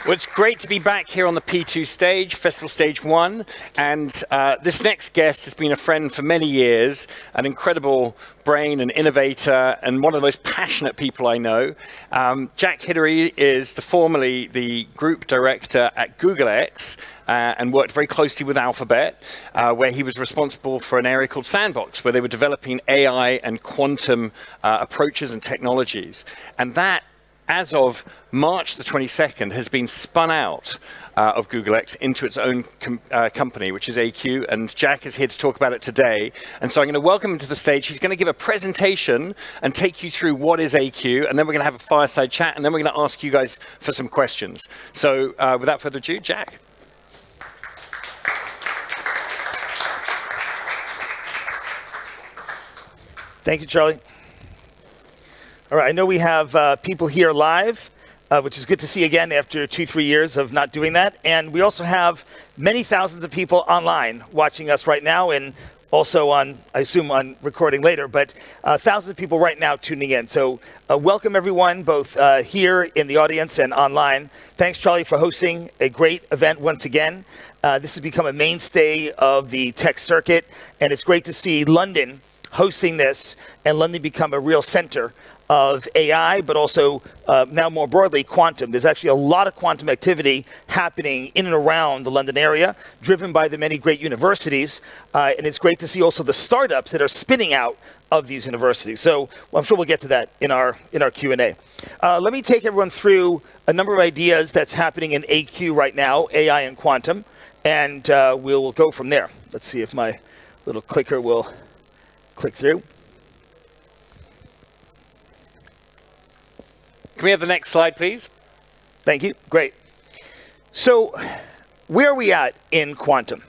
Well, it's great to be back here on the P2 stage, Festival Stage 1. And this next guest has been a friend for many years, an incredible brain and innovator, and one of the most passionate people I know. Jack Hidary is formerly the group director at CogX and worked very closely with Alphabet, where he was responsible for an area called Sandbox, where they were developing AI and quantum approaches and technologies. And that, as of March the 22nd, has been spun out of CogX into its own company, which is AQ, and Jack is here to talk about it today. And so I'm going to welcome him to the stage. He's going to give a presentation and take you through what is AQ, and then we're going to have a fireside chat, and then we're going to ask you guys for some questions. So without further ado, Jack. Thank you, Charlie. All right, I know we have people here live, which is good to see again after 2-3 years of not doing that. And we also have many thousands of people online watching us right now, and also on, I assume, on recording later, but thousands of people right now tuning in. So welcome everyone, both here in the audience and online. Thanks, Charlie, for hosting a great event once again. This has become a mainstay of the tech circuit, and it's great to see London hosting this, and London become a real center of AI, but also now more broadly, quantum. There's actually a lot of quantum activity happening in and around the London area, driven by the many great universities. And it's great to see also the startups that are spinning out of these universities. So I'm sure we'll get to that in our Q&A. Let me take everyone through a number of ideas that's happening in AQ right now, AI and quantum, and we'll go from there. Let's see if my little clicker will click through. Can we have the next slide, please? Thank you. Great. So where are we at in quantum?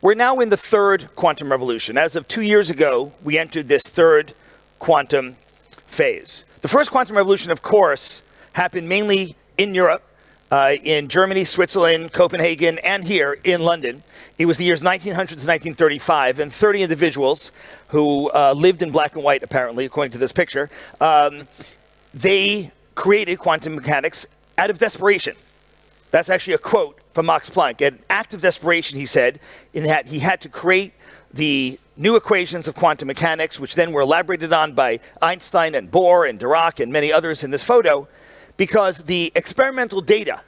We're now in the third quantum revolution. As of 2 years ago, we entered this third quantum phase. The first quantum revolution, of course, happened mainly in Europe, in Germany, Switzerland, Copenhagen, and here in London. It was the years 1900 to 1935, and 30 individuals who lived in black and white, apparently, according to this picture, they created quantum mechanics out of desperation. That's actually a quote from Max Planck. An act of desperation, he said, in that he had to create the new equations of quantum mechanics, which then were elaborated on by Einstein and Bohr and Dirac and many others in this photo, because the experimental data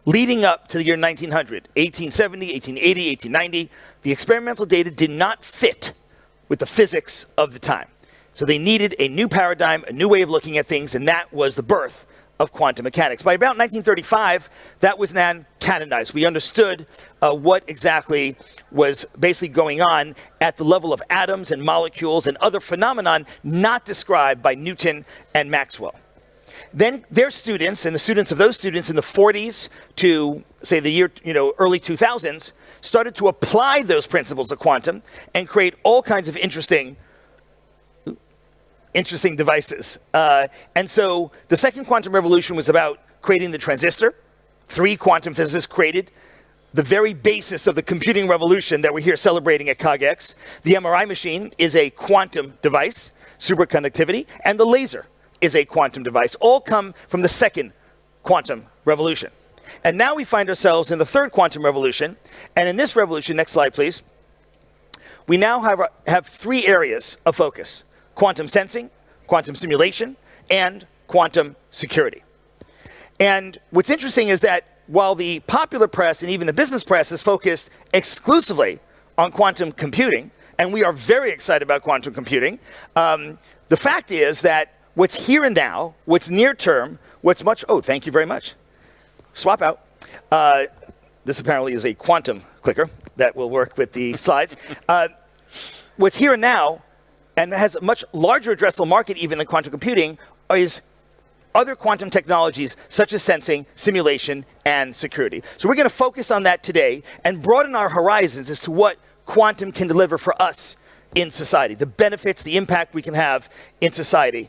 leading up to the year 1900, 1870, 1880, 1890, the experimental data did not fit with the physics of the time. So they needed a new paradigm, a new way of looking at things, and that was the birth of quantum mechanics. By about 1935, that was then canonized. We understood what exactly was basically going on at the level of atoms and molecules and other phenomenon not described by Newton and Maxwell. Then their students and the students of those students in the 40s to, say, the year, early 2000s, started to apply those principles of quantum and create all kinds of interesting devices. And so the second quantum revolution was about creating the transistor. 3 quantum physicists created the very basis of the computing revolution that we're here celebrating at CogX. The MRI machine is a quantum device, superconductivity, and the laser is a quantum device. All come from the second quantum revolution. And now we find ourselves in the third quantum revolution. And in this revolution, next slide, please, we now have 3 areas of focus: quantum sensing, quantum simulation, and quantum security. And what's interesting is that while the popular press and even the business press is focused exclusively on quantum computing, and we are very excited about quantum computing, the fact is that what's here and now, what's near term, thank you very much. Swap out. This apparently is a quantum clicker that will work with the slides. What's here and now, and has a much larger addressable market even than quantum computing, is other quantum technologies such as sensing, simulation, and security. So we're going to focus on that today and broaden our horizons as to what quantum can deliver for us in society, the benefits, the impact we can have in society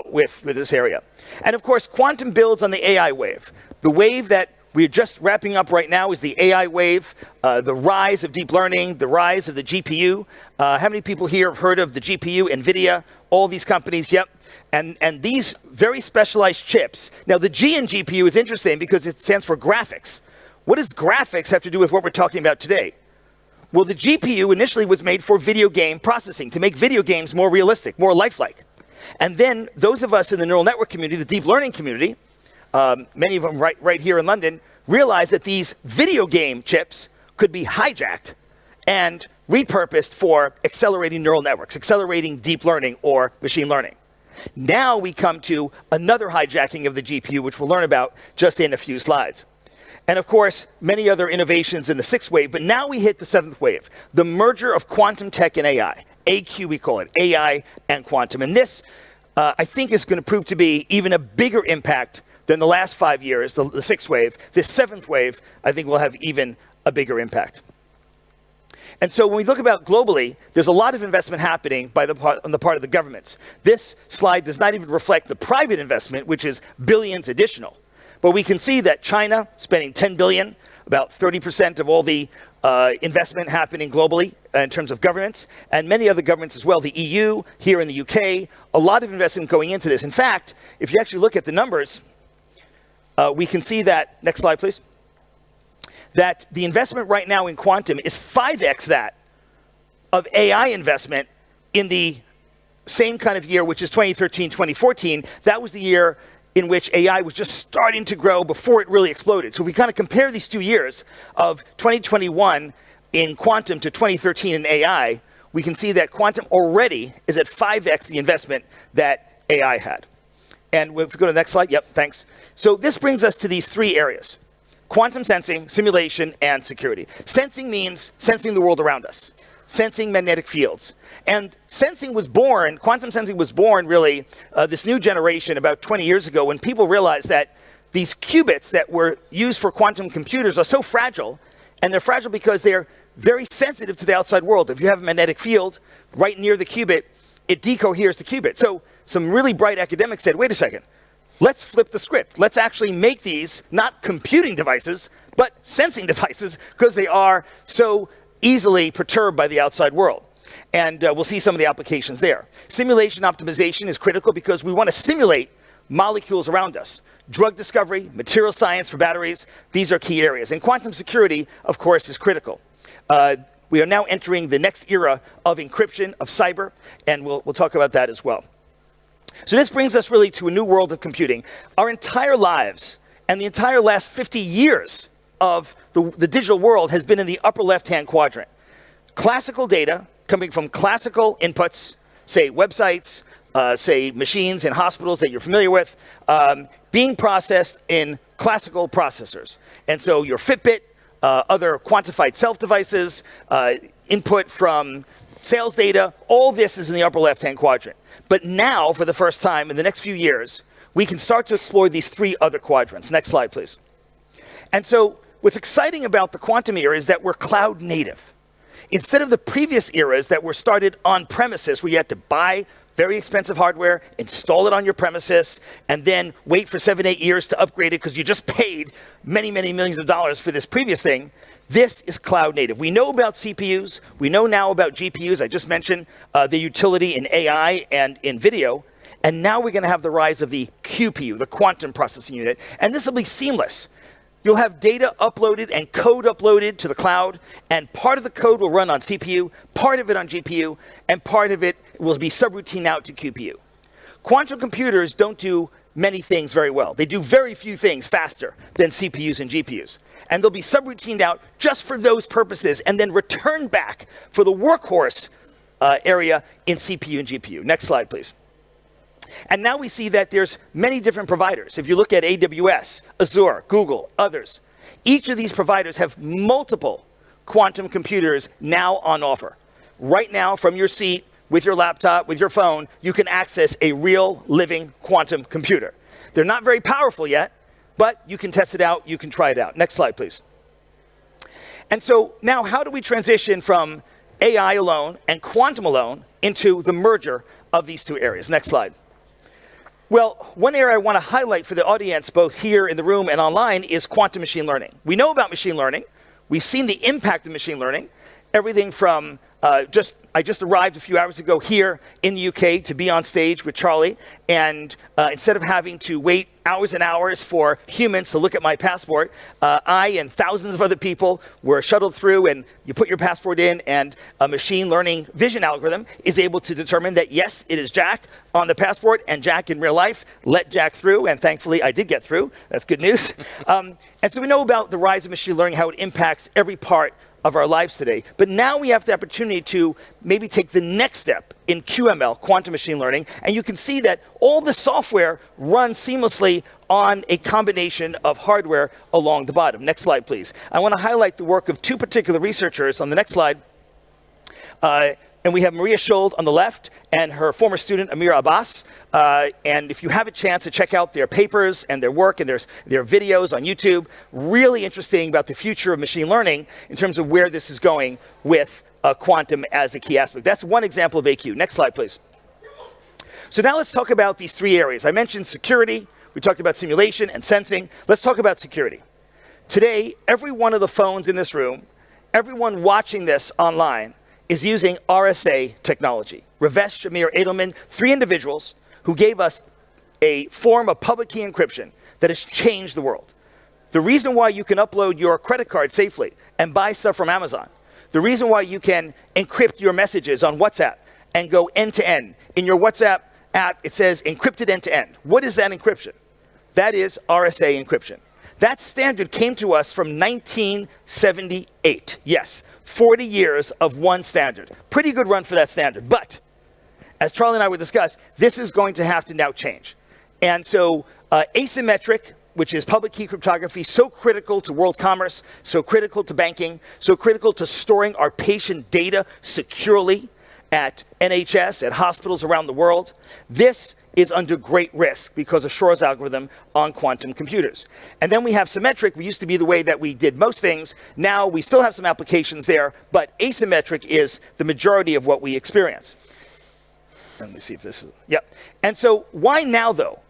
with this area. And of course, quantum builds on the AI wave, the wave that we're just wrapping up right now is the AI wave, the rise of deep learning, the rise of the GPU. How many people here have heard of the GPU, NVIDIA, all these companies? Yep. And these very specialized chips. Now, the G in GPU is interesting because it stands for graphics. What does graphics have to do with what we're talking about today? Well, the GPU initially was made for video game processing, to make video games more realistic, more lifelike. And then those of us in the neural network community, the deep learning community, many of them right here in London, realized that these video game chips could be hijacked and repurposed for accelerating neural networks, accelerating deep learning or machine learning. Now we come to another hijacking of the GPU, which we'll learn about just in a few slides. And of course, many other innovations in the sixth wave, but now we hit the seventh wave, the merger of quantum tech and AI. AQ, we call it, AI and quantum. And this, I think, is going to prove to be even a bigger impact than the last 5 years, the sixth wave. This seventh wave, I think, will have even a bigger impact. And so when we look about globally, there's a lot of investment happening on the part of the governments. This slide does not even reflect the private investment, which is billions additional. But we can see that China spending 10 billion, about 30% of all the investment happening globally in terms of governments, and many other governments as well, the EU, here in the UK, a lot of investment going into this. In fact, if you actually look at the numbers, we can see that, next slide please, that the investment right now in quantum is 5x that of AI investment in the same kind of year, which is 2013, 2014. That was the year in which AI was just starting to grow before it really exploded. So if we kind of compare these 2 years of 2021 in quantum to 2013 in AI, we can see that quantum already is at 5x the investment that AI had. And if we go to the next slide, yep, thanks. So this brings us to these three areas: quantum sensing, simulation, and security. Sensing means sensing the world around us, sensing magnetic fields. And sensing was born, quantum sensing was born really, this new generation about 20 years ago when people realized that these qubits that were used for quantum computers are so fragile, and they're fragile because they're very sensitive to the outside world. If you have a magnetic field right near the qubit, it decoheres the qubit. So some really bright academics said, wait a second, let's flip the script. Let's actually make these not computing devices, but sensing devices, because they are so easily perturbed by the outside world. And we'll see some of the applications there. Simulation optimization is critical because we want to simulate molecules around us. Drug discovery, material science for batteries, these are key areas. And quantum security, of course, is critical. We are now entering the next era of encryption, of cyber, and we'll talk about that as well. So this brings us really to a new world of computing. Our entire lives and the entire last 50 years of the digital world has been in the upper left-hand quadrant. Classical data coming from classical inputs, say websites, say machines in hospitals that you're familiar with, being processed in classical processors. And so your Fitbit, other quantified self devices, input from sales data, all this is in the upper left-hand quadrant. But now, for the first time in the next few years, we can start to explore these three other quadrants. Next slide, please. And so what's exciting about the quantum era is that we're cloud native. Instead of the previous eras that were started on premises, where you had to buy very expensive hardware, install it on your premises, and then wait for 7, 8 years to upgrade it because you just paid many, many millions of dollars for this previous thing, this is cloud native. We know about CPUs. We know now about GPUs. I just mentioned the utility in AI and in video. And now we're going to have the rise of the QPU, the quantum processing unit. And this will be seamless. You'll have data uploaded and code uploaded to the cloud, and part of the code will run on CPU, part of it on GPU, and part of it will be subroutine out to QPU. Quantum computers don't do many things very well. They do very few things faster than CPUs and GPUs. And they'll be subroutined out just for those purposes and then returned back for the workhorse area in CPU and GPU. Next slide, please. And now we see that there's many different providers. If you look at AWS, Azure, Google, others, each of these providers have multiple quantum computers now on offer. Right now, from your seat, with your laptop, with your phone, you can access a real living quantum computer. They're not very powerful yet, but you can test it out, you can try it out. Next slide, please. And so now how do we transition from AI alone and quantum alone into the merger of these two areas? Next slide. Well, one area I want to highlight for the audience, both here in the room and online, is quantum machine learning. We know about machine learning. We've seen the impact of machine learning. Everything from I just arrived a few hours ago here in the UK to be on stage with Charlie, and instead of having to wait hours and hours for humans to look at my passport, I and thousands of other people were shuttled through, and you put your passport in, and a machine learning vision algorithm is able to determine that, yes, it is Jack on the passport, and Jack in real life. Let Jack through, and thankfully I did get through. That's good news. And so we know about the rise of machine learning, how it impacts every part of our lives today. But now we have the opportunity to maybe take the next step in QML, quantum machine learning, and you can see that all the software runs seamlessly on a combination of hardware along the bottom. Next slide, please. I want to highlight the work of two particular researchers on the next slide. And we have Maria Schold on the left and her former student, Amir Abbas. And if you have a chance to check out their papers and their work and their videos on YouTube, really interesting about the future of machine learning in terms of where this is going with quantum as a key aspect. That's one example of AQ. Next slide, please. So now let's talk about these three areas. I mentioned security. We talked about simulation and sensing. Let's talk about security. Today, every one of the phones in this room, everyone watching this online, is using RSA technology. Ravesh, Shamir, Edelman, three individuals who gave us a form of public key encryption that has changed the world. The reason why you can upload your credit card safely and buy stuff from Amazon, the reason why you can encrypt your messages on WhatsApp and go end-to-end. In your WhatsApp app, it says encrypted end-to-end. What is that encryption? That is RSA encryption. That standard came to us from 1978. Yes, 40 years of one standard. Pretty good run for that standard. But as Charlie and I would discuss, this is going to have to now change. And so asymmetric, which is public key cryptography, so critical to world commerce, so critical to banking, so critical to storing our patient data securely at NHS, at hospitals around the world. This is under great risk because of Shor's algorithm on quantum computers. And then we have symmetric. We used to be the way that we did most things. Now we still have some applications there, but asymmetric is the majority of what we experience. Let me see if this is, yep. And so why now though?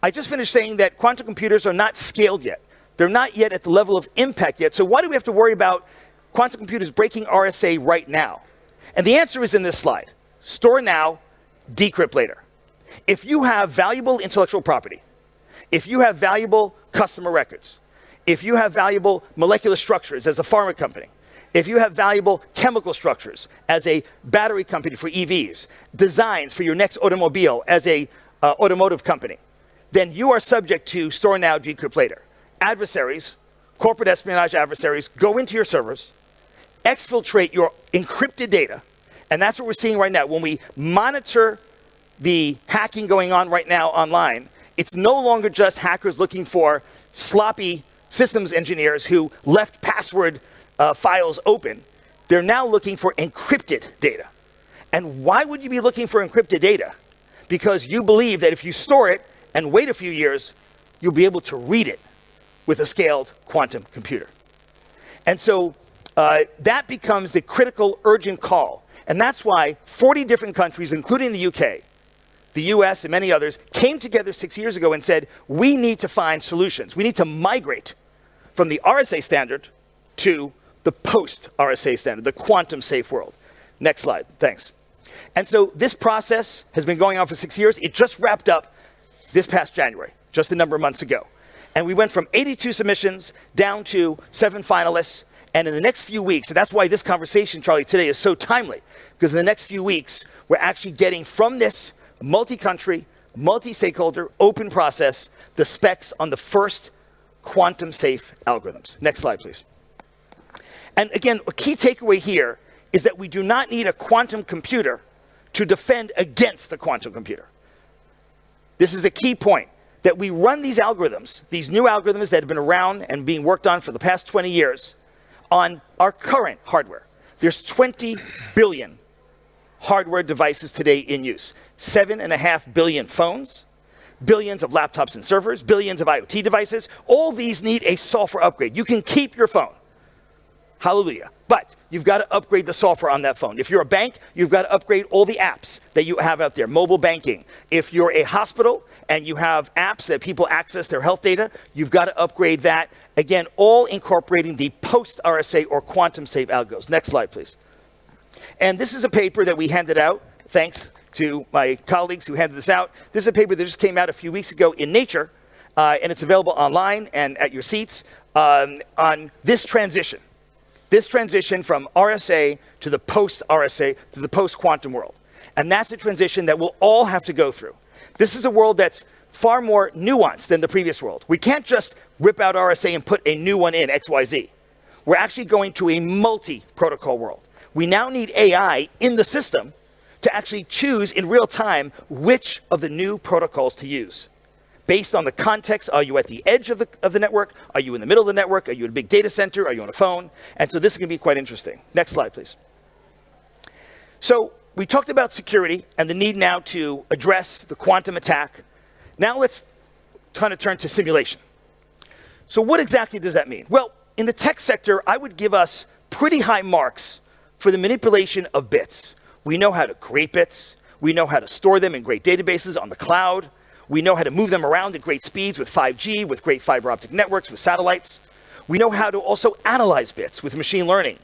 I just finished saying that quantum computers are not scaled yet. They're not yet at the level of impact yet. So why do we have to worry about quantum computers breaking RSA right now? And the answer is in this slide. Store now, decrypt later. If you have valuable intellectual property, if you have valuable customer records, if you have valuable molecular structures as a pharma company, if you have valuable chemical structures as a battery company for EVs, designs for your next automobile as a automotive company, then you are subject to store now, decrypt later. Adversaries, corporate espionage adversaries, go into your servers, exfiltrate your encrypted data, and that's what we're seeing right now. When we monitor the hacking going on right now online, it's no longer just hackers looking for sloppy systems engineers who left password files open. They're now looking for encrypted data. And why would you be looking for encrypted data? Because you believe that if you store it and wait a few years, you'll be able to read it with a scaled quantum computer. And so that becomes the critical, urgent call. And that's why 40 different countries, including the UK, the US and many others, came together 6 years ago and said, we need to find solutions. We need to migrate from the RSA standard to the post-RSA standard, the quantum safe world. Next slide, thanks. And so this process has been going on for 6 years. It just wrapped up this past January, just a number of months ago. And we went from 82 submissions down to 7 finalists. And in the next few weeks, and that's why this conversation, Charlie, today is so timely, because in the next few weeks, we're actually getting from this multi-country, multi-stakeholder, open process, the specs on the first quantum-safe algorithms. Next slide, please. And again, a key takeaway here is that we do not need a quantum computer to defend against the quantum computer. This is a key point, that we run these algorithms, these new algorithms that have been around and being worked on for the past 20 years, on our current hardware. There's 20 billion hardware devices today in use. 7.5 billion phones, billions of laptops and servers, billions of IoT devices. All these need a software upgrade. You can keep your phone. Hallelujah. But you've got to upgrade the software on that phone. If you're a bank, you've got to upgrade all the apps that you have out there, mobile banking. If you're a hospital and you have apps that people access their health data, you've got to upgrade that. Again, all incorporating the post-RSA or quantum safe algos. Next slide, please. And this is a paper that we handed out, thanks to my colleagues who handed this out. This is a paper that just came out a few weeks ago in Nature, and it's available online and at your seats on this transition. This transition from RSA to the post-RSA to the post-quantum world. And that's a transition that we'll all have to go through. This is a world that's far more nuanced than the previous world. We can't just rip out RSA and put a new one in, XYZ. We're actually going to a multi-protocol world. We now need AI in the system to actually choose in real time which of the new protocols to use. Based on the context, are you at the edge of the network? Are you in the middle of the network? Are you in a big data center? Are you on a phone? And so this is going to be quite interesting. Next slide, please. So we talked about security and the need now to address the quantum attack. Now let's kind of turn to simulation. So what exactly does that mean? Well, in the tech sector, I would give us pretty high marks for the manipulation of bits. We know how to create bits. We know how to store them in great databases on the cloud. We know how to move them around at great speeds with 5G, with great fiber optic networks, with satellites. We know how to also analyze bits with machine learning,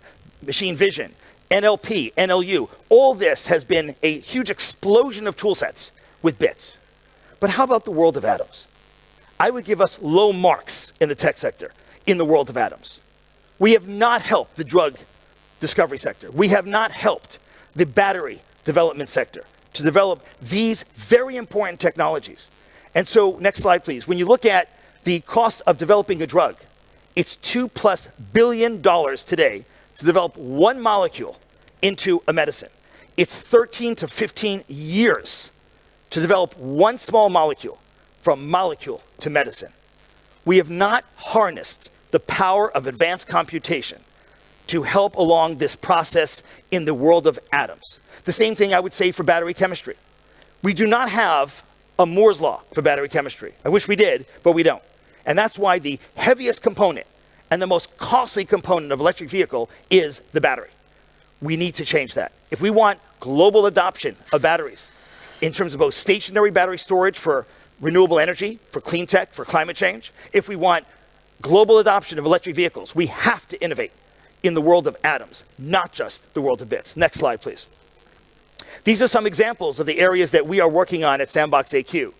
machine vision, NLP, NLU. All this has been a huge explosion of tool sets with bits. But how about the world of atoms? I would give us low marks in the tech sector in the world of atoms. We have not helped the drug discovery sector. We have not helped the battery development sector to develop these very important technologies. And so, next slide, please. When you look at the cost of developing a drug, it's $2+ billion today to develop one molecule into a medicine. It's 13 to 15 years to develop one small molecule from molecule to medicine. We have not harnessed the power of advanced computation to help along this process in the world of atoms. The same thing I would say for battery chemistry. We do not have a Moore's law for battery chemistry. I wish we did, but we don't. And that's why the heaviest component and the most costly component of electric vehicle is the battery. We need to change that. If we want global adoption of batteries in terms of both stationary battery storage for renewable energy, for clean tech, for climate change, if we want global adoption of electric vehicles, we have to innovate in the world of atoms, not just the world of bits. Next slide, please. These are some examples of the areas that we are working on at Sandbox AQ.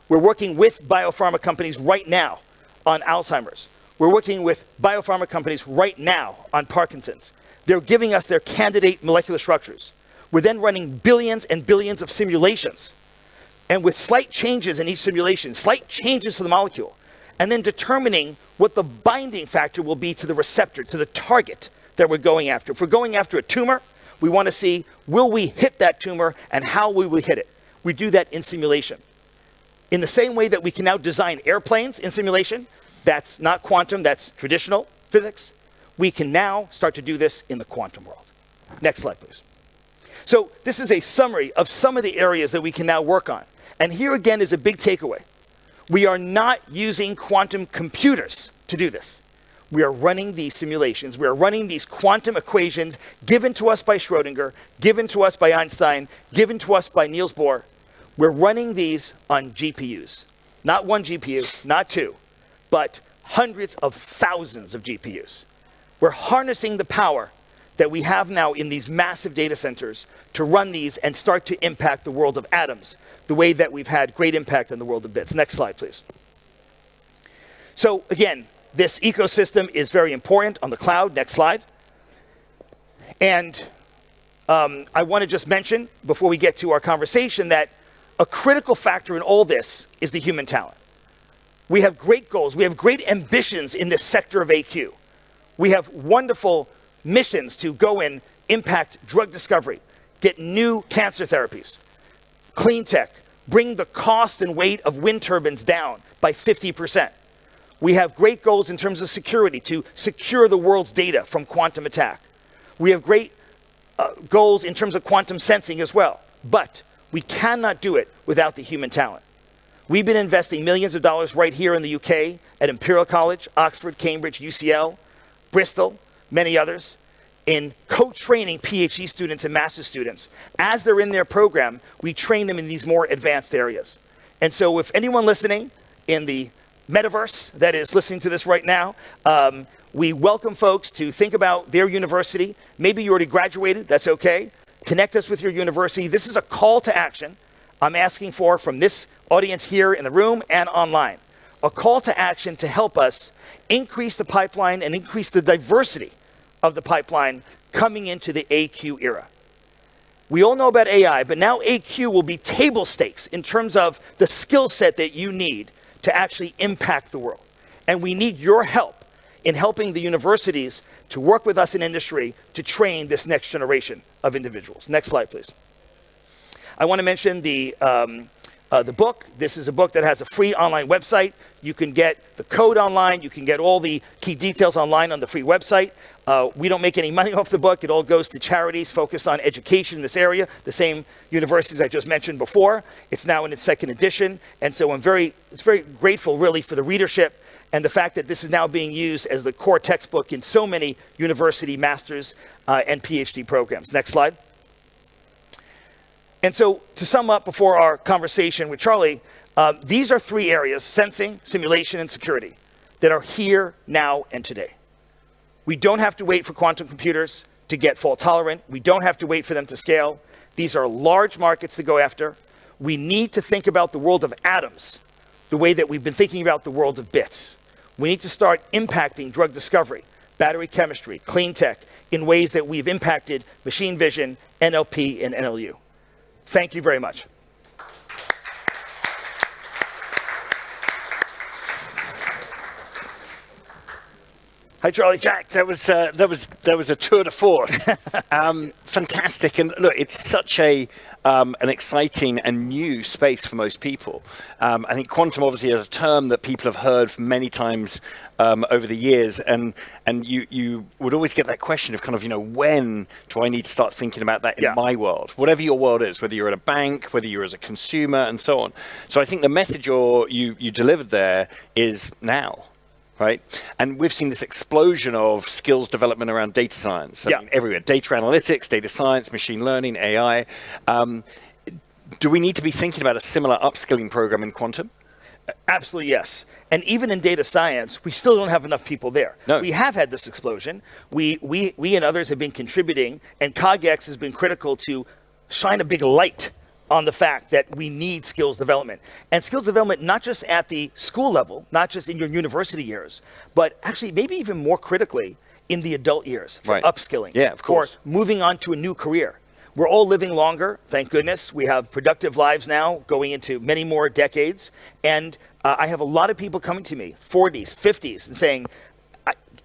We're working with biopharma companies right now on Alzheimer's. We're working with biopharma companies right now on Parkinson's. They're giving us their candidate molecular structures. We're then running billions and billions of simulations. And with slight changes in each simulation, slight changes to the molecule, and then determining what the binding factor will be to the receptor, to the target that we're going after. If we're going after a tumor, we want to see, will we hit that tumor and how will we hit it? We do that in simulation. In the same way that we can now design airplanes in simulation, that's not quantum, that's traditional physics, we can now start to do this in the quantum world. Next slide, please. So this is a summary of some of the areas that we can now work on. And here again is a big takeaway. We are not using quantum computers to do this. We are running these simulations. We are running these quantum equations given to us by Schrodinger, given to us by Einstein, given to us by Niels Bohr. We're running these on GPUs. Not one GPU, not two, but hundreds of thousands of GPUs. We're harnessing the power that we have now in these massive data centers to run these and start to impact the world of atoms, the way that we've had great impact on the world of bits. Next slide, please. So again, this ecosystem is very important on the cloud. Next slide. And I want to just mention, before we get to our conversation, that a critical factor in all this is the human talent. We have great goals. We have great ambitions in this sector of AQ. We have wonderful missions to go and impact drug discovery, get new cancer therapies, clean tech, bring the cost and weight of wind turbines down by 50%. We have great goals in terms of security to secure the world's data from quantum attack. We have great goals in terms of quantum sensing as well, but we cannot do it without the human talent. We've been investing millions of dollars right here in the UK at Imperial College, Oxford, Cambridge, UCL, Bristol, many others, in co-training PhD students and master's students. As they're in their program, we train them in these more advanced areas. And so if anyone listening in the metaverse that is listening to this right now, we welcome folks to think about their university. Maybe you already graduated, that's okay. Connect us with your university. This is a call to action I'm asking for from this audience here in the room and online. A call to action to help us increase the pipeline and increase the diversity of the pipeline coming into the AQ era. We all know about AI, but now AQ will be table stakes in terms of the skill set that you need to actually impact the world. And we need your help in helping the universities to work with us in industry to train this next generation of individuals. Next slide, please. I want to mention the book. This is a book that has a free online website. You can get the code online. You can get all the key details online on the free website. We don't make any money off the book. It all goes to charities focused on education in this area, the same universities I just mentioned before. It's now in its second edition. And so it's very grateful, really, for the readership and the fact that this is now being used as the core textbook in so many university master's and PhD programs. Next slide. And so to sum up before our conversation with Charlie, these are three areas: sensing, simulation, and security, that are here, now, and today. We don't have to wait for quantum computers to get fault tolerant. We don't have to wait for them to scale. These are large markets to go after. We need to think about the world of atoms the way that we've been thinking about the world of bits. We need to start impacting drug discovery, battery chemistry, clean tech, in ways that we've impacted machine vision, NLP, and NLU. Thank you very much. Hi, Charlie. Jack, that was a tour de force. Fantastic, and look, it's such an exciting and new space for most people. I think quantum obviously is a term that people have heard many times over the years, and you would always get that question of kind of, when do I need to start thinking about that in my world, whatever your world is, whether you're at a bank, whether you're as a consumer, and so on. So I think the message you delivered there is now. Right? And we've seen this explosion of skills development around data science. I mean, everywhere. Data analytics, data science, machine learning, AI. Do we need to be thinking about a similar upskilling program in quantum? Absolutely, yes. And even in data science, we still don't have enough people there. No. We have had this explosion. We and others have been contributing, and CogX has been critical to shine a big light on the fact that we need skills development. And skills development not just at the school level, not just in your university years, but actually maybe even more critically in the adult years for upskilling. Yeah, of course. For moving on to a new career. We're all living longer, thank goodness. We have productive lives now going into many more decades. And I have a lot of people coming to me, 40s, 50s, and saying,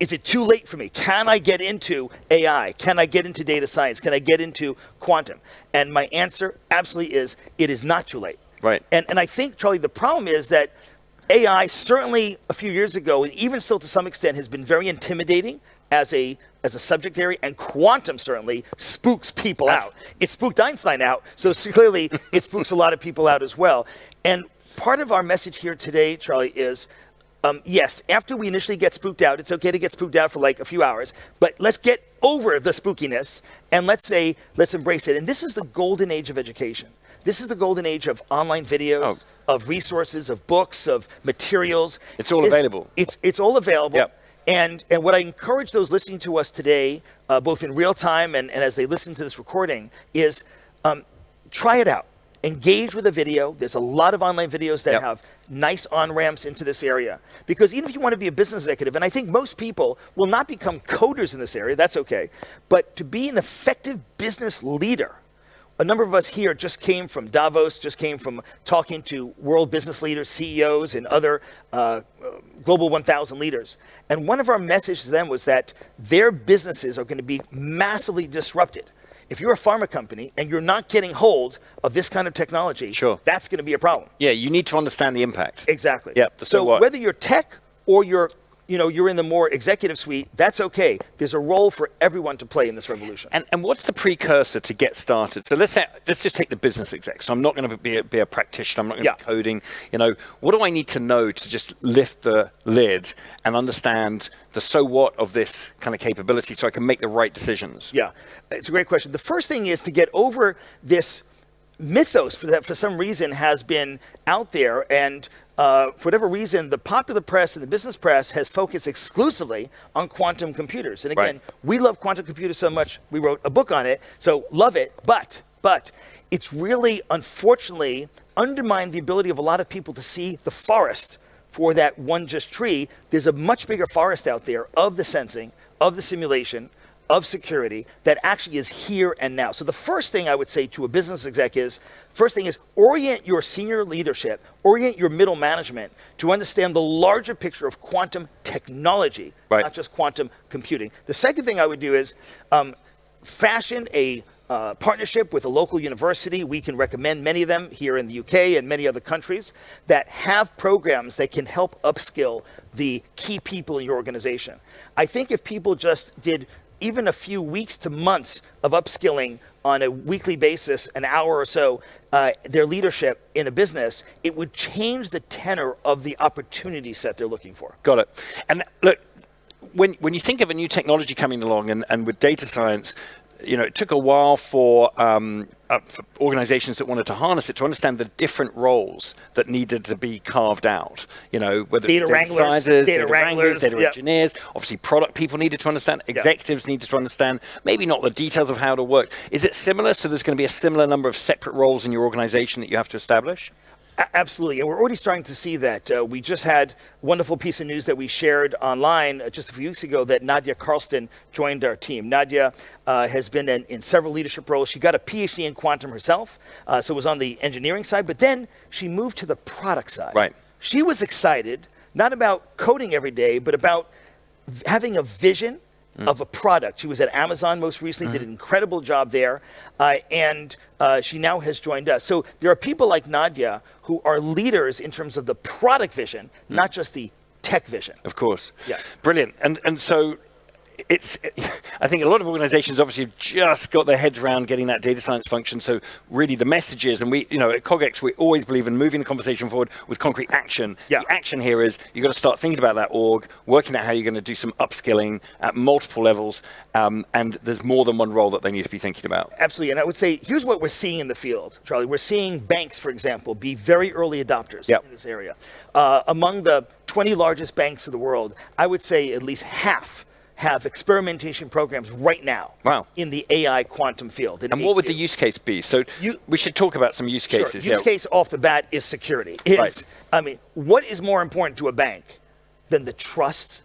is it too late for me? Can I get into AI? Can I get into data science? Can I get into quantum? And my answer absolutely is, it is not too late. Right. And I think, Charlie, the problem is that AI certainly a few years ago, and even still to some extent, has been very intimidating as a subject area, and quantum certainly spooks people out. It spooked Einstein out, so clearly it spooks a lot of people out as well. And part of our message here today, Charlie, is yes, after we initially get spooked out, it's okay to get spooked out for like a few hours, but let's get over the spookiness and let's embrace it. And this is the golden age of education. This is the golden age of online videos, of resources, of books, of materials. It's all available. It's all available. Yep. And what I encourage those listening to us today, both in real time and as they listen to this recording, is try it out. Engage with a video. There's a lot of online videos that have nice on-ramps into this area. Because even if you want to be a business executive, and I think most people will not become coders in this area, that's okay, but to be an effective business leader, a number of us here just came from Davos, just came from talking to world business leaders, CEOs, and other Global 1000 leaders. And one of our messages to them was that their businesses are going to be massively disrupted. If you're a pharma company and you're not getting hold of this kind of technology, that's going to be a problem. Yeah, you need to understand the impact. Exactly. Yeah. So whether you're tech or you're you're in the more executive suite, that's okay. There's a role for everyone to play in this revolution. And what's the precursor to get started? So let's just take the business exec. So I'm not going to be a practitioner. I'm not going to be coding. What do I need to know to just lift the lid and understand the so what of this kind of capability so I can make the right decisions? Yeah, it's a great question. The first thing is to get over this mythos that for some reason has been out there, and for whatever reason, the popular press and the business press has focused exclusively on quantum computers. And again, we love quantum computers so much, we wrote a book on it, so love it, but it's really, unfortunately, undermined the ability of a lot of people to see the forest for that one just tree. There's a much bigger forest out there of the sensing, of the simulation, of security that actually is here and now. So the first thing I would say to a business exec is, first thing is orient your senior leadership, orient your middle management to understand the larger picture of quantum technology, not just quantum computing. The second thing I would do is fashion a partnership with a local university. We can recommend many of them here in the UK and many other countries that have programs that can help upskill the key people in your organization. I think if people just did even a few weeks to months of upskilling on a weekly basis, an hour or so, their leadership in a business, it would change the tenor of the opportunity set they're looking for. Got it. And look, when you think of a new technology coming along and with data science, it took a while for organizations that wanted to harness it to understand the different roles that needed to be carved out. Whether data wranglers, data wranglers, data engineers, obviously product people needed to understand, executives needed to understand, maybe not the details of how to work. Is it similar? So there's going to be a similar number of separate roles in your organization that you have to establish? Absolutely, and we're already starting to see that. We just had a wonderful piece of news that we shared online just a few weeks ago that Nadia Carlston joined our team. Nadia has been in several leadership roles. She got a PhD in quantum herself, so was on the engineering side, but then she moved to the product side. Right. She was excited, not about coding every day, but about having a vision of a product. She was at Amazon most recently, did an incredible job there, and she now has joined us. So there are people like Nadia who are leaders in terms of the product vision, not just the tech vision. Of course. Yeah. Brilliant. And so I think a lot of organizations obviously have just got their heads around getting that data science function. So really the messages, and we, at CogX, we always believe in moving the conversation forward with concrete action. Yeah. The action here is you've got to start thinking about that org, working out how you're going to do some upskilling at multiple levels. And there's more than one role that they need to be thinking about. Absolutely. And I would say, here's what we're seeing in the field, Charlie. We're seeing banks, for example, be very early adopters in this area. Among the 20 largest banks of the world, I would say at least half have experimentation programs right now in the AI quantum field. And what would the use case be? So we should talk about some use cases. Use case off the bat is security. What is more important to a bank than the trust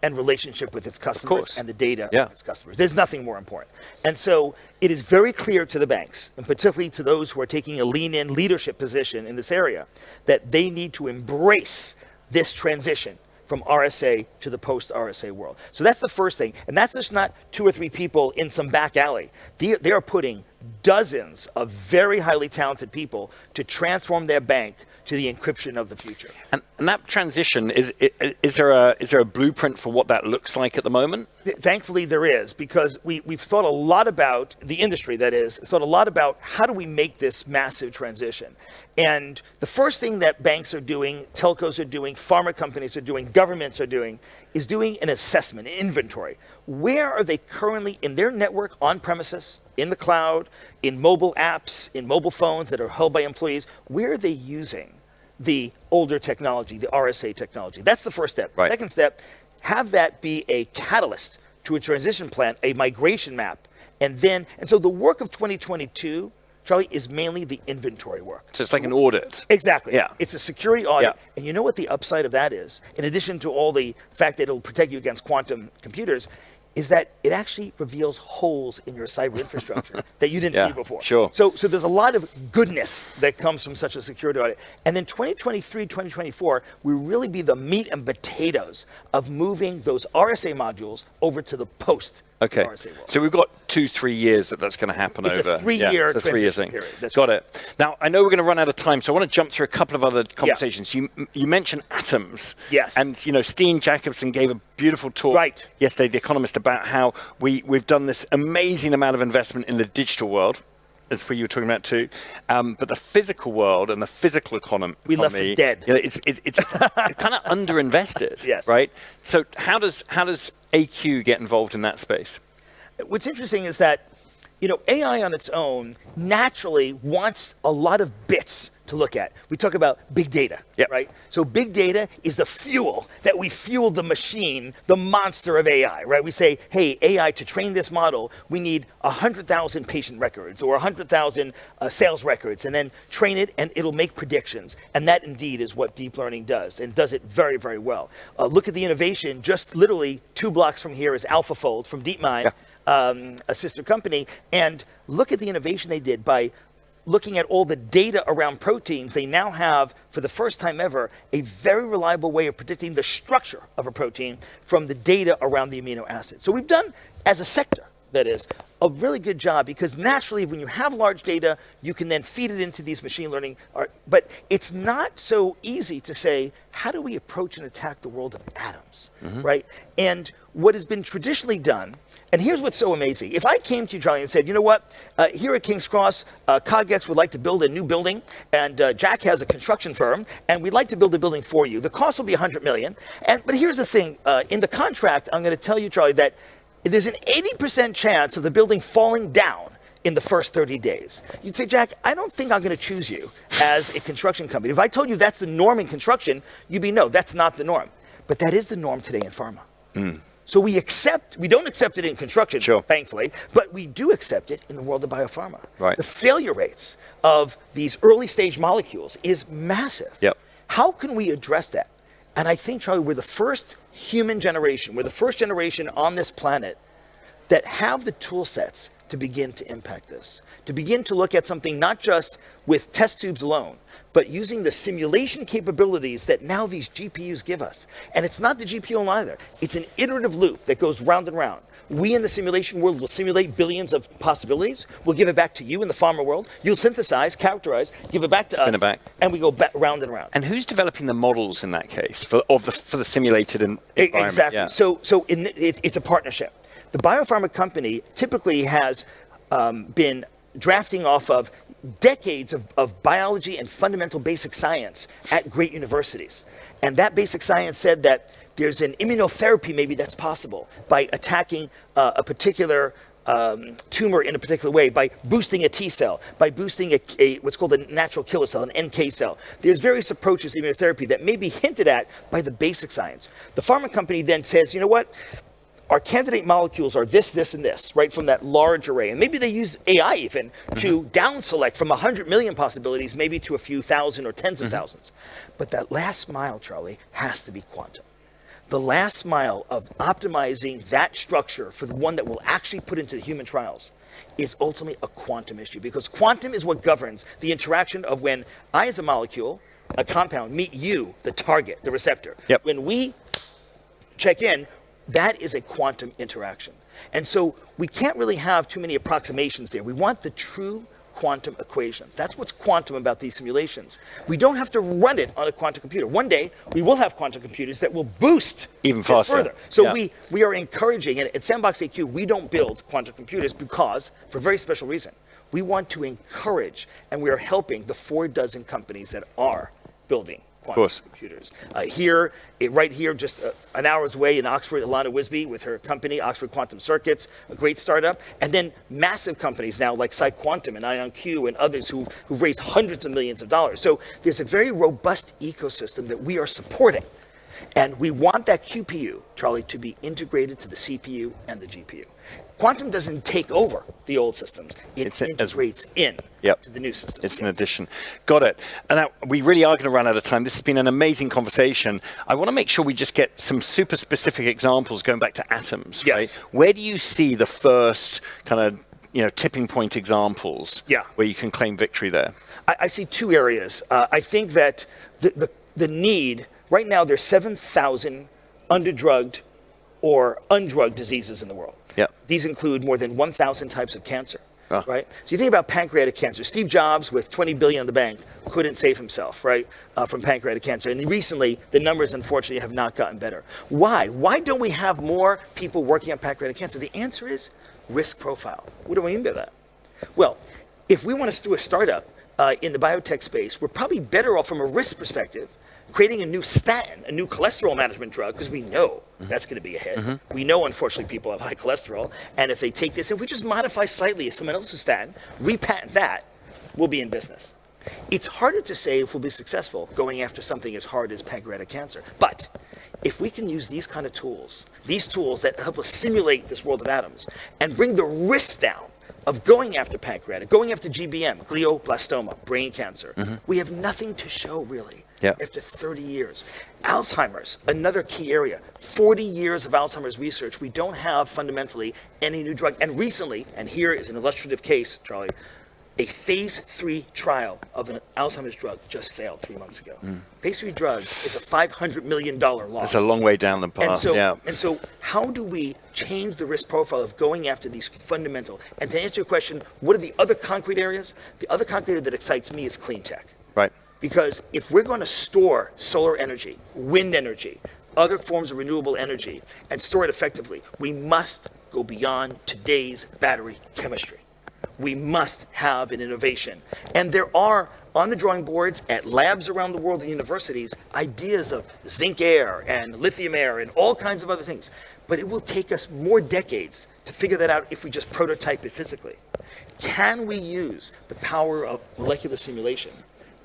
and relationship with its customers and the data of its customers? There's nothing more important. And so it is very clear to the banks, and particularly to those who are taking a lean-in leadership position in this area, that they need to embrace this transition from RSA to the post-RSA world. So that's the first thing. And that's just not 2 or 3 people in some back alley. They are putting dozens of very highly talented people to transform their bank to the encryption of the future. And that transition, is there a blueprint for what that looks like at the moment? Thankfully there is, because we've thought a lot about, the industry that is, thought a lot about how do we make this massive transition. And the first thing that banks are doing, telcos are doing, pharma companies are doing, governments are doing, is doing an assessment, an inventory. Where are they currently in their network, on premises, in the cloud, in mobile apps, in mobile phones that are held by employees? Where are they using the older technology, the RSA technology? That's the first step. Right. Second step, have that be a catalyst to a transition plan, a migration map. And so the work of 2022, Charlie, is mainly the inventory work. So it's like an audit. Exactly. Yeah. It's a security audit. Yeah. And you know what the upside of that is? In addition to all the fact that it'll protect you against quantum computers, is that it actually reveals holes in your cyber infrastructure that you didn't see before. Sure. So there's a lot of goodness that comes from such a security audit. And then 2023, 2024 will really be the meat and potatoes of moving those RSA modules over to the post Okay. the RSA world. So we've got 2-3 years that's going to happen It's over. a three-year it's a 3-year thing. period. That's Got it. Now, I know we're going to run out of time, so I want to jump through a couple of other conversations. Yeah. You mentioned atoms. Yes. And, Steen Jacobson gave a beautiful talk yesterday, The Economist, about how we've done this amazing amount of investment in the digital world. That's what you were talking about too. But the physical world and the physical economy, we left for dead. It's kind of underinvested, yes. right? So how does AQ get involved in that space? What's interesting is that, AI on its own naturally wants a lot of bits to look at. We talk about big data, right? So big data is the fuel that we fuel the machine, the monster of AI, right? We say, hey, AI, to train this model, we need 100,000 patient records or 100,000 sales records, and then train it and it'll make predictions. And that indeed is what deep learning does, and does it very, very well. Look at the innovation. Just literally 2 blocks from here is AlphaFold from DeepMind, a sister company, and look at the innovation they did by looking at all the data around proteins. They now have, for the first time ever, a very reliable way of predicting the structure of a protein from the data around the amino acids. So we've done, as a sector, that is, a really good job, because naturally when you have large data, you can then feed it into these machine learning. But it's not so easy to say, how do we approach and attack the world of atoms, right? And what has been traditionally done, and here's what's so amazing. If I came to you, Charlie, and said, you know what, here at King's Cross, CogX would like to build a new building, and Jack has a construction firm, and we'd like to build a building for you. The cost will be $100 million. But here's the thing. In the contract, I'm going to tell you, Charlie, that there's an 80% chance of the building falling down in the first 30 days. You'd say, Jack, I don't think I'm going to choose you as a construction company. If I told you that's the norm in construction, you'd be, no, that's not the norm. But that is the norm today in pharma. So we don't accept it in construction, thankfully, but we do accept it in the world of biopharma. Right. The failure rates of these early stage molecules is massive. How can we address that? And I think, Charlie, we're the first human generation, we're the first generation on this planet that have the tool sets to begin to impact this, to begin to look at something not just with test tubes alone, but using the simulation capabilities that now these GPUs give us. And it's not the GPU alone either. It's an iterative loop that goes round and round. We in the simulation world will simulate billions of possibilities. We'll give it back to you in the pharma world. You'll synthesize, characterize, give it back to us, and we go back round and round. And who's developing the models in that case for the simulated environment? Exactly. So it's a partnership. The biopharma company typically has been drafting off of decades of biology and fundamental basic science at great universities. And that basic science said that there's an immunotherapy maybe that's possible by attacking a particular tumor in a particular way, by boosting a T cell, by boosting a what's called a natural killer cell, an NK cell. There's various approaches to immunotherapy that may be hinted at by the basic science. The pharma company then says, you know what? Our candidate molecules are this, this, and this, right, from that large array. And maybe they use AI even to down select from 100 million possibilities, maybe to a few thousand or tens of thousands. But that last mile, Charlie, has to be quantum. The last mile of optimizing that structure for the one that will actually put into the human trials is ultimately a quantum issue, because quantum is what governs the interaction of when I as a molecule, a compound, meet you, the target, the receptor. When we check in, that is a quantum interaction. And so we can't really have too many approximations there. We want the true quantum equations. That's what's quantum about these simulations. We don't have to run it on a quantum computer. One day, we will have quantum computers that will boost even faster. Further. So we are encouraging, and at Sandbox AQ, we don't build quantum computers because, for a very special reason, we want to encourage, and we are helping the 4 dozen companies that are building quantum computers. Right here, just an hour's away in Oxford, Alana Wisby with her company, Oxford Quantum Circuits, a great startup. And then massive companies now like PsiQuantum and IonQ and others who've raised hundreds of millions of dollars. So there's a very robust ecosystem that we are supporting. And we want that QPU, Charlie, to be integrated to the CPU and the GPU. Quantum doesn't take over the old systems. It integrates to the new systems. It's an addition. Got it. And now we really are going to run out of time. This has been an amazing conversation. I want to make sure we just get some super specific examples going back to atoms. Right? Where do you see the first kind of tipping point examples where you can claim victory there? I see 2 areas. I think that the need, right now there's 7,000 underdrugged or undrugged diseases in the world. Yep. These include more than 1,000 types of cancer. Oh. Right? So you think about pancreatic cancer. Steve Jobs, with $20 billion in the bank, couldn't save himself, right, from pancreatic cancer. And recently, the numbers, unfortunately, have not gotten better. Why? Why don't we have more people working on pancreatic cancer? The answer is risk profile. What do I mean by that? Well, if we want to do a startup in the biotech space, we're probably better off from a risk perspective creating a new statin, a new cholesterol management drug, because we know that's going to be a hit. We know, unfortunately, people have high cholesterol, and if they take this, if we just modify slightly someone else's statin, repatent that, we'll be in business. It's harder to say if we'll be successful going after something as hard as pancreatic cancer. But if we can use these kind of tools, these tools that help us simulate this world of atoms, and bring the risk down of going after pancreatic, going after GBM, glioblastoma, brain cancer, we have nothing to show, really. Yep. After 30 years. Alzheimer's, another key area. 40 years of Alzheimer's research, we don't have fundamentally any new drug. And recently, and here is an illustrative case, Charlie, a phase 3 trial of an Alzheimer's drug just failed 3 months ago. Phase 3 drug is a $500 million loss. It's a long way down the path, And so how do we change the risk profile of going after these fundamental? And to answer your question, what are the other concrete areas? The other concrete area that excites me is clean tech. Right. Because if we're going to store solar energy, wind energy, other forms of renewable energy, and store it effectively, we must go beyond today's battery chemistry. We must have an innovation. And there are, on the drawing boards at labs around the world and universities, ideas of zinc air and lithium air and all kinds of other things. But it will take us more decades to figure that out if we just prototype it physically. Can we use the power of molecular simulation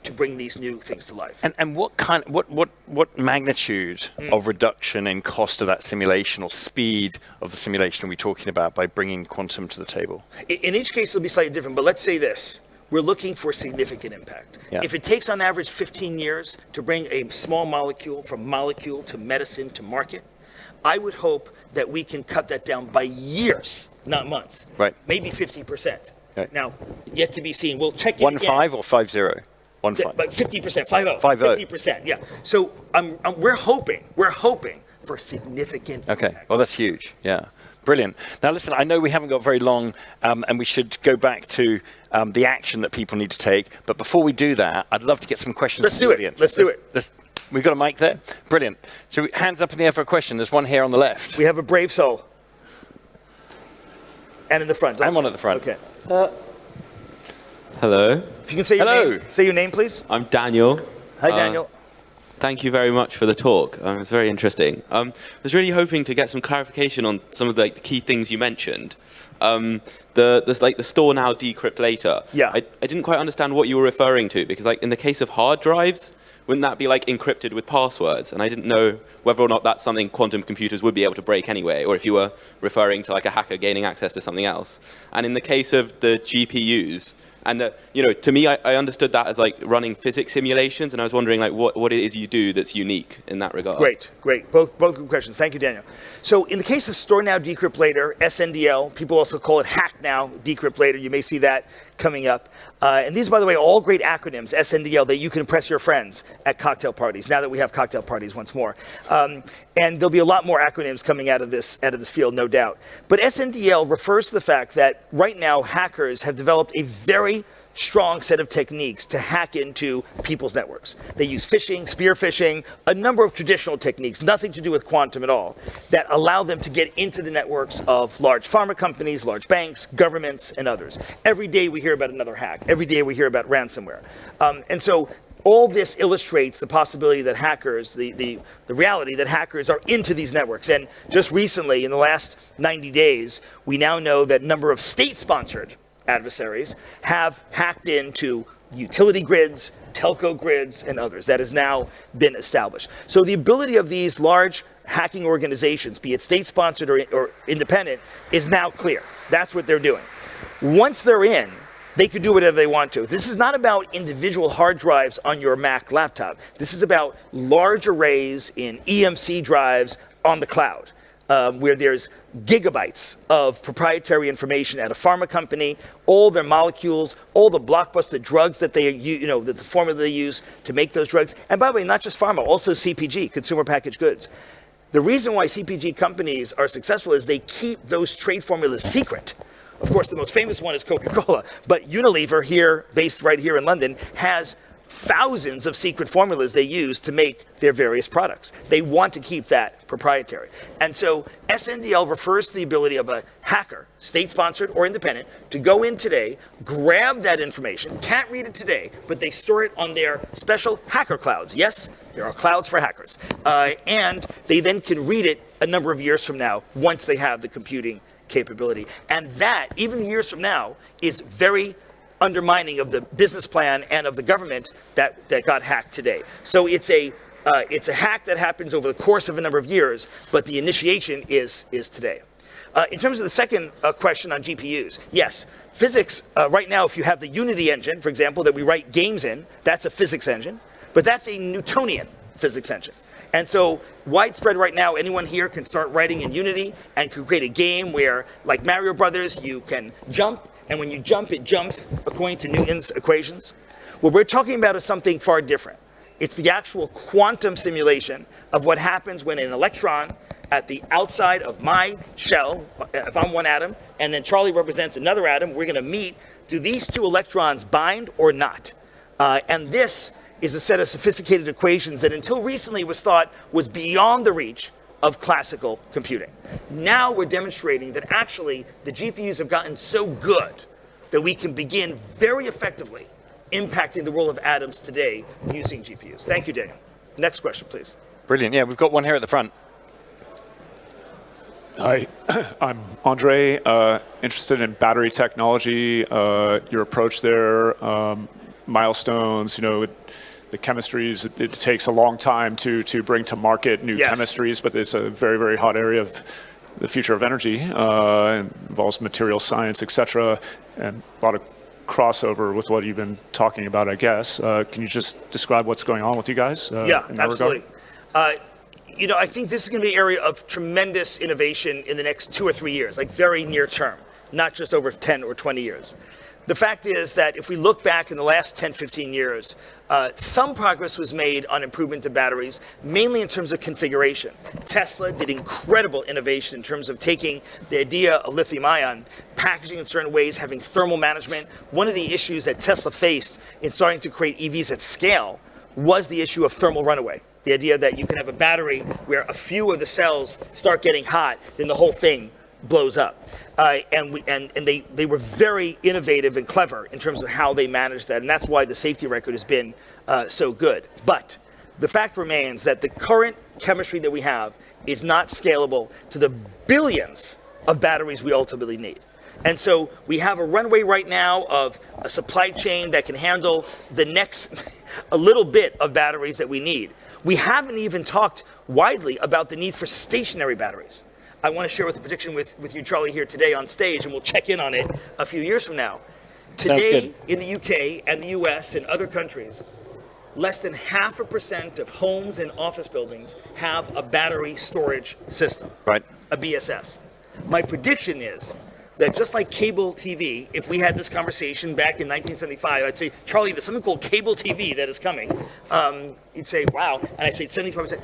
to bring these new things to life? And what magnitude of reduction in cost of that simulation or speed of the simulation are we talking about by bringing quantum to the table? In each case, it'll be slightly different, but let's say this. We're looking for significant impact. Yeah. If it takes on average 15 years to bring a small molecule from molecule to medicine to market, I would hope that we can cut that down by years, not months. Right. Maybe 50%. Right. Now, yet to be seen. We'll check it again. 1.5 or 5.0? 1.5. But 50%, 5.0. 5.0. 50%, yeah. So we're hoping for significant Okay, impact. well, that's huge. Yeah, brilliant. Now, listen, I know we haven't got very long, and we should go back to the action that people need to take. But before we do that, I'd love to get some questions from the audience. Let's do it. We've got a mic there? Brilliant. So hands up in the air for a question. There's one here on the left. We have a brave soul. And in the front. I'm on at the front. Okay. Hello. If you can say your name. Say your name, please. I'm Daniel. Hi, Daniel. Thank you very much for the talk. It was very interesting. I was really hoping to get some clarification on some of the key things you mentioned. There's the store now, decrypt later. Yeah. I didn't quite understand what you were referring to, because in the case of hard drives, wouldn't that be encrypted with passwords? And I didn't know whether or not that's something quantum computers would be able to break anyway, or if you were referring to a hacker gaining access to something else. And in the case of the GPUs, and to me, I understood that as running physics simulations, and I was wondering what it is you do that's unique in that regard. Great. Both good questions. Thank you, Daniel. So in the case of store now, decrypt later, SNDL, people also call it hack now, decrypt later. You may see that coming up. And these, by the way, are all great acronyms, SNDL, that you can impress your friends at cocktail parties, now that we have cocktail parties once more. And there'll be a lot more acronyms coming out of this field, no doubt. But SNDL refers to the fact that right now hackers have developed a very strong set of techniques to hack into people's networks. They use phishing, spear phishing, a number of traditional techniques, nothing to do with quantum at all, that allow them to get into the networks of large pharma companies, large banks, governments, and others. Every day we hear about another hack. Every day we hear about ransomware. And so all this illustrates the possibility that hackers, the reality that hackers are into these networks. And just recently, in the last 90 days, we now know that a number of state-sponsored adversaries have hacked into utility grids, telco grids, and others. That has now been established. So the ability of these large hacking organizations, be it state-sponsored or independent, is now clear. That's what they're doing. Once they're in, they can do whatever they want to. This is not about individual hard drives on your Mac laptop. This is about large arrays in EMC drives on the cloud, where there's gigabytes of proprietary information at a pharma company, all their molecules, all the blockbuster drugs that they, the formula they use to make those drugs. And by the way, not just pharma, also CPG, consumer packaged goods. The reason why CPG companies are successful is they keep those trade formulas secret. Of course, the most famous one is Coca-Cola, but Unilever here, based right here in London, has thousands of secret formulas they use to make their various products. They want to keep that proprietary. And so SNDL refers to the ability of a hacker, state-sponsored or independent, to go in today, grab that information, can't read it today, but they store it on their special hacker clouds. Yes, there are clouds for hackers. And they then can read it a number of years from now once they have the computing capability. And that, even years from now, is very undermining of the business plan and of the government that got hacked today. So it's a hack that happens over the course of a number of years, but the initiation is today. In terms of the second question on GPUs, yes, physics, right now, if you have the Unity engine, for example, that we write games in, that's a physics engine, but that's a Newtonian physics engine. And so widespread right now, anyone here can start writing in Unity and can create a game where, like Mario Brothers, you can jump, and when you jump, it jumps according to Newton's equations. What we're talking about is something far different. It's the actual quantum simulation of what happens when an electron at the outside of my shell, if I'm one atom, and then Charlie represents another atom, we're going to meet. Do these two electrons bind or not? And this is a set of sophisticated equations that until recently was thought was beyond the reach of classical computing. Now we're demonstrating that actually the GPUs have gotten so good that we can begin very effectively impacting the world of atoms today using GPUs. Thank you, Daniel. Next question, please. Brilliant. Yeah, we've got one here at the front. Hi, I'm Andre, interested in battery technology, your approach there, milestones, the chemistries, it takes a long time to bring to market new chemistries, but it's a very, very hot area of the future of energy. Involves material science, et cetera, and a lot of crossover with what you've been talking about, I guess. Can you just describe what's going on with you guys? Yeah, absolutely. I think this is going to be an area of tremendous innovation in the next 2 or 3 years, like very near term, not just over 10 or 20 years. The fact is that if we look back in the last 10, 15 years, some progress was made on improvement to batteries, mainly in terms of configuration. Tesla did incredible innovation in terms of taking the idea of lithium ion, packaging in certain ways, having thermal management. One of the issues that Tesla faced in starting to create EVs at scale was the issue of thermal runaway. The idea that you can have a battery where a few of the cells start getting hot, then the whole thing blows up. And they were very innovative and clever in terms of how they managed that, and that's why the safety record has been so good. But the fact remains that the current chemistry that we have is not scalable to the billions of batteries we ultimately need. And so we have a runway right now of a supply chain that can handle the next a little bit of batteries that we need. We haven't even talked widely about the need for stationary batteries. I want to share with a prediction with you, Charlie, here today on stage, and we'll check in on it a few years from now. Today, in the UK and the US and other countries, less than 0.5% of homes and office buildings have a battery storage system, right? A BSS. My prediction is that just like cable TV, if we had this conversation back in 1975, I'd say, Charlie, there's something called cable TV that is coming. You'd say, wow. And I'd say 75%.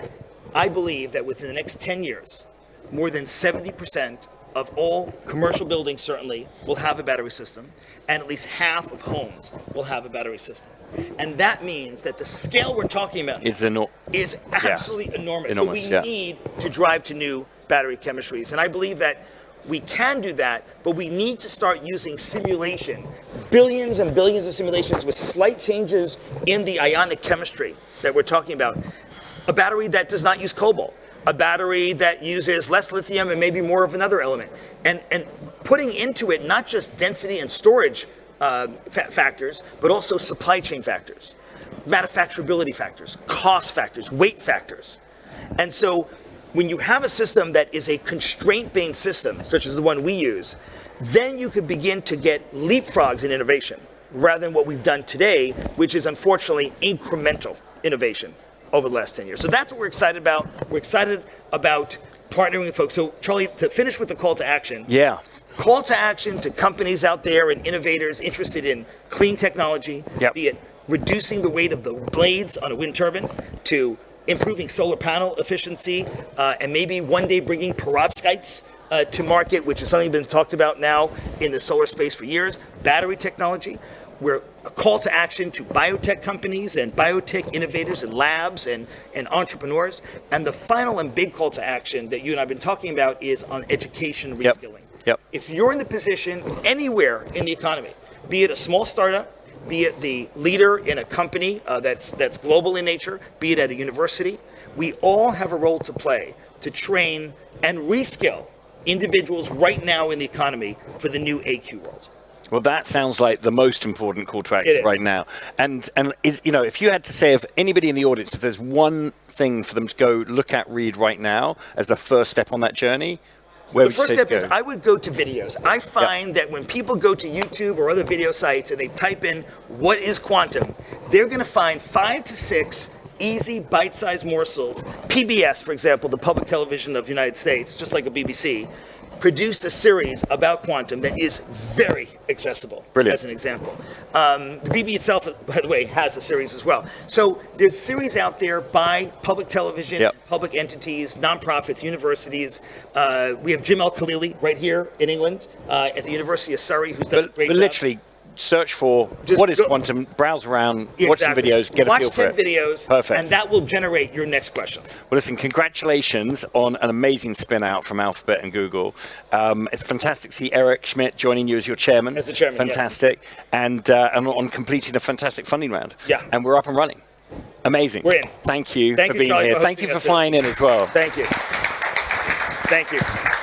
I believe that within the next 10 years, more than 70% of all commercial buildings certainly will have a battery system, and at least half of homes will have a battery system. And that means that the scale we're talking about is absolutely enormous. So we need to drive to new battery chemistries. And I believe that we can do that, but we need to start using simulation, billions and billions of simulations with slight changes in the ionic chemistry that we're talking about. A battery that does not use cobalt, a battery that uses less lithium and maybe more of another element, and putting into it not just density and storage factors, but also supply chain factors, manufacturability factors, cost factors, weight factors. And so when you have a system that is a constraint-based system, such as the one we use, then you could begin to get leapfrogs in innovation, rather than what we've done today, which is unfortunately incremental innovation over the last 10 years. So that's what we're excited about. We're excited about partnering with folks. So Charlie, to finish with the call to action. Yeah. Call to action to companies out there and innovators interested in clean technology, be it reducing the weight of the blades on a wind turbine, to improving solar panel efficiency, and maybe one day bringing perovskites to market, which is something been talked about now in the solar space for years. Battery technology. We're a call to action to biotech companies and biotech innovators and labs and entrepreneurs. And the final and big call to action that you and I have been talking about is on education reskilling. Yep. If you're in the position anywhere in the economy, be it a small startup, be it the leader in a company that's global in nature, be it at a university, we all have a role to play to train and reskill individuals right now in the economy for the new AQ world. Well, that sounds like the most important call to action right now. And is, you know, if you had to say, if anybody in the audience, if there's one thing for them to go look at, read right now as the first step on that journey, where would you say to go? The first step is I would go to videos. I find that when people go to YouTube or other video sites and they type in what is quantum, they're going to find 5 to 6 easy bite-sized morsels. PBS, for example, the public television of the United States, just like a BBC, produced a series about quantum that is very accessible. Brilliant. As an example. The BBC itself, by the way, has a series as well. So there's series out there by public television, public entities, nonprofits, universities. We have Jim Al-Khalili right here in England at the University of Surrey, who's done a great job. Literally, search for what is quantum, browse around, watch some videos, get a feel for it. Watch 10 videos, Perfect. And that will generate your next questions. Well, listen, congratulations on an amazing spin out from Alphabet and Google. It's fantastic to see Eric Schmidt joining you as your chairman. As the chairman, fantastic. Yes. And on completing a fantastic funding round. Yeah. And we're up and running. Amazing. We're in. Thank you for being Charlie, here. Thank you for flying in as well. Thank you. Thank you.